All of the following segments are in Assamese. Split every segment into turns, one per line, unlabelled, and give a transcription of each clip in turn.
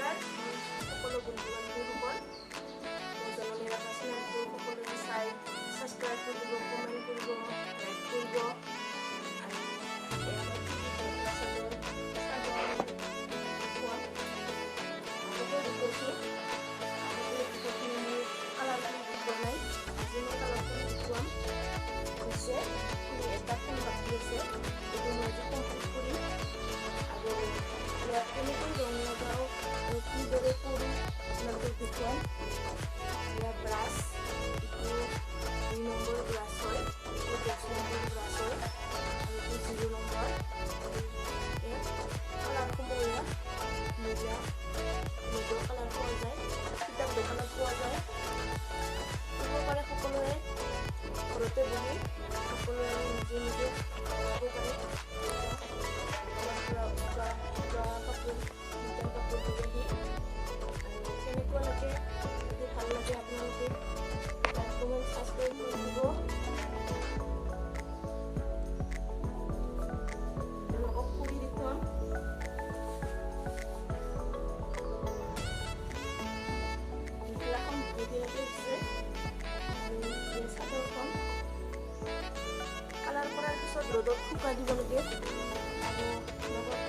নমস্কাৰ সকলো বন্ধু বান্ধৱীসকল জননী ৰাভা চেনেলটো সকলোৱে চাই সাবস্ক্ৰাইব কৰিব, কমেণ্ট কৰিব, লাইক কৰিব আৰু এটা ফোন বাকি আছে এইটো মই কমপ্লিট কৰিম আৰু ইয়াত কেনেকৈ ৰং লগাওঁ আৰু কিদৰে কৰোঁ আপোনালোকক দেখুৱাম। ইয়াৰ ব্ৰাছ এইটো 2 নম্বৰ ব্ৰাছ হয়, এইটো 10 নম্বৰ ব্ৰাছ হয় আৰু এইটো 0 নম্বৰ। কালাৰসমূহ ইয়াত নীলা কালাৰ পোৱা যায়, কিতাপ দোকানত পোৱা যায়। কৰিব পাৰে সকলোৱে ঘৰতে বহি সকলোৱে নিজে নিজে কৰিব পাৰে। কাপোৰ ধুই আহি আৰু কেনেকুৱা লাগে, যদি ভাল লাগে আপোনালোকে লাইক কমেণ্ট সাবস্ক্ৰাইব কৰি দিব। আপোনালোকক ফুৰি দেখুৱাম। মেখেলাখন ধুনীয়াকৈ দিছে আৰু চাদৰখন কালাৰ কৰাৰ পিছত ৰ'দত শুকাই দিব লাগে আৰু লগত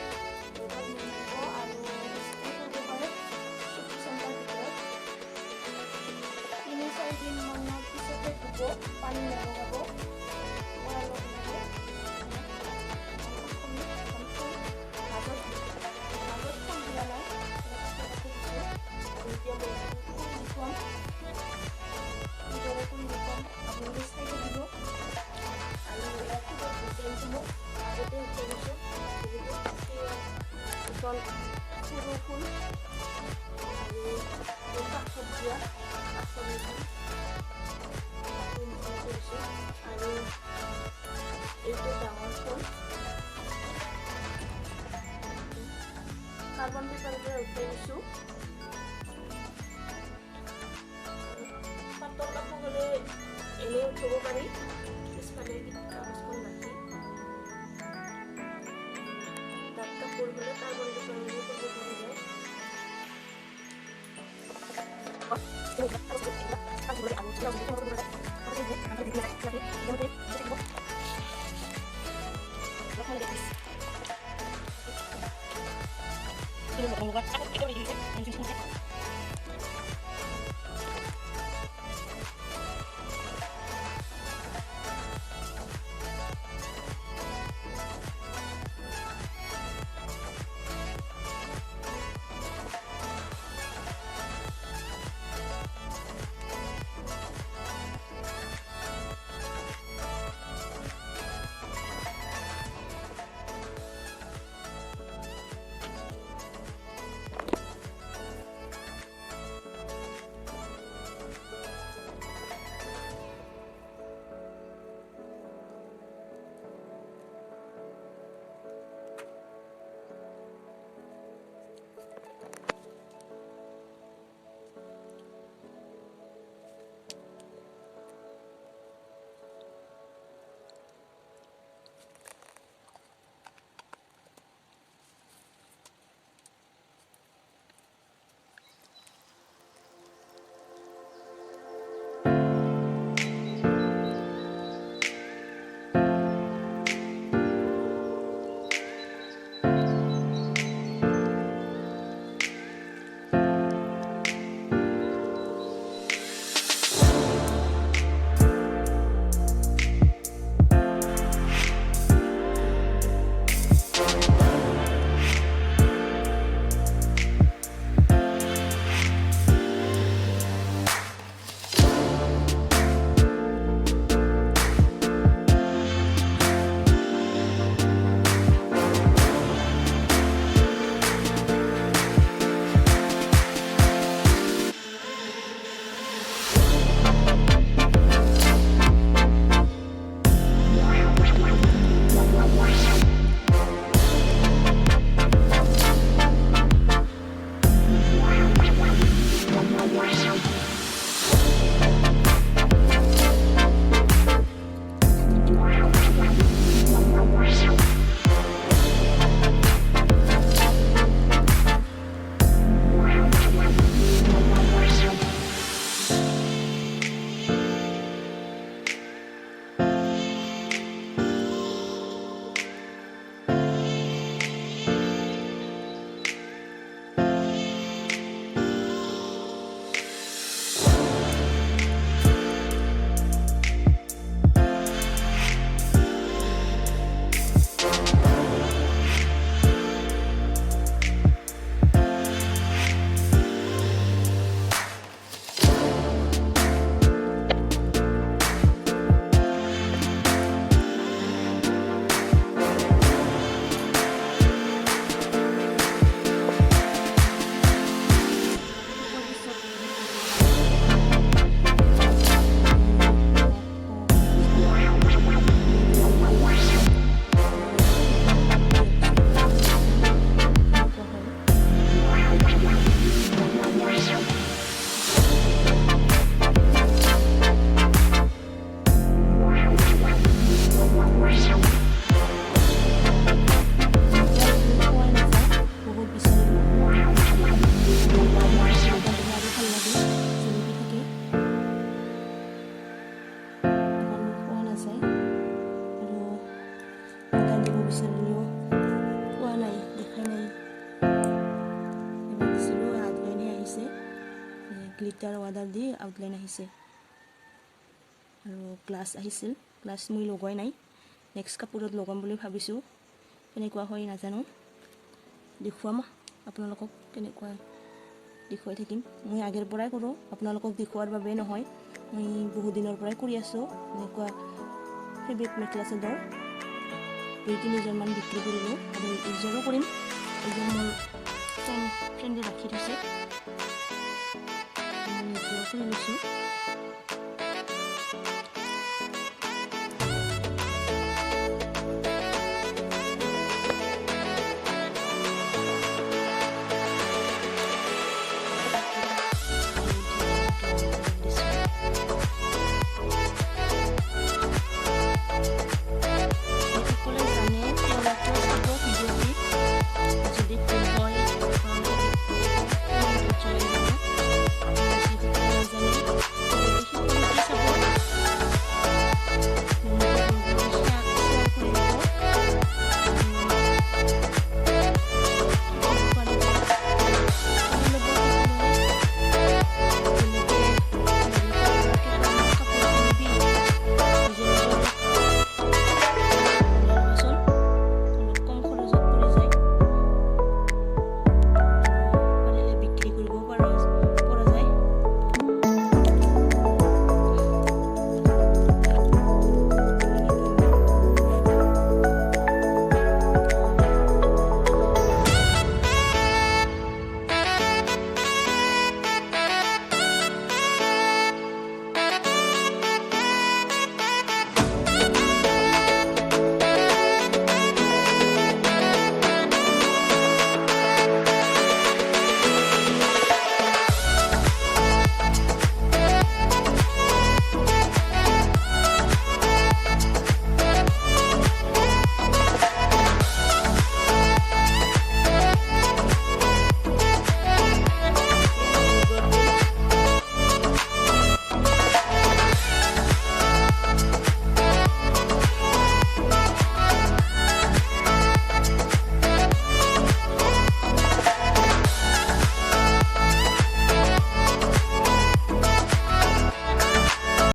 পানী নলগাব আপোনালোকে চাই থাকিব আৰু আগতে এখন সৰু ফুল আৰু কাষত দিয়া আৰু এইটো ডাঙৰ ফুল কাৰ্বন পেপাৰৰ পৰা উঠাই দিছোঁ। পাতল কাপোৰ হ'লে এনেই উঠাব পাৰি, পিছফালে কাগজখন ৰাখি। ডাঠ কাপোৰ হ'লে কাৰ্বন পেপাৰেৰে কৰিব পৰা যায়। গ্লিটাৰ ৱাৰ্ডাৰ দি আউটলাইন আহিছে আৰু গ্লাছ আহিছিল গ্লাছ মই লগোৱাই নাই নেক্সট কাপোৰত লগাম বুলি ভাবিছোঁ কেনেকুৱা হয় নাজানো দেখুৱাম আপোনালোকক কেনেকুৱা দেখুৱাই থাকিম মই আগৰ পৰাই কৰোঁ আপোনালোকক দেখুৱাৰ বাবে নহয় মই বহুত দিনৰ পৰাই কৰি আছোঁ এনেকুৱা ফেব্ৰিক মেখেলা চাদৰ 2-3জনমান বিক্ৰী কৰিলোঁ আৰু এইযোৰো কৰিম এইযোৰ মোৰ ফ্ৰেণ্ডে ৰাখি থৈছে মই নিজেও কৰি লৈছোঁ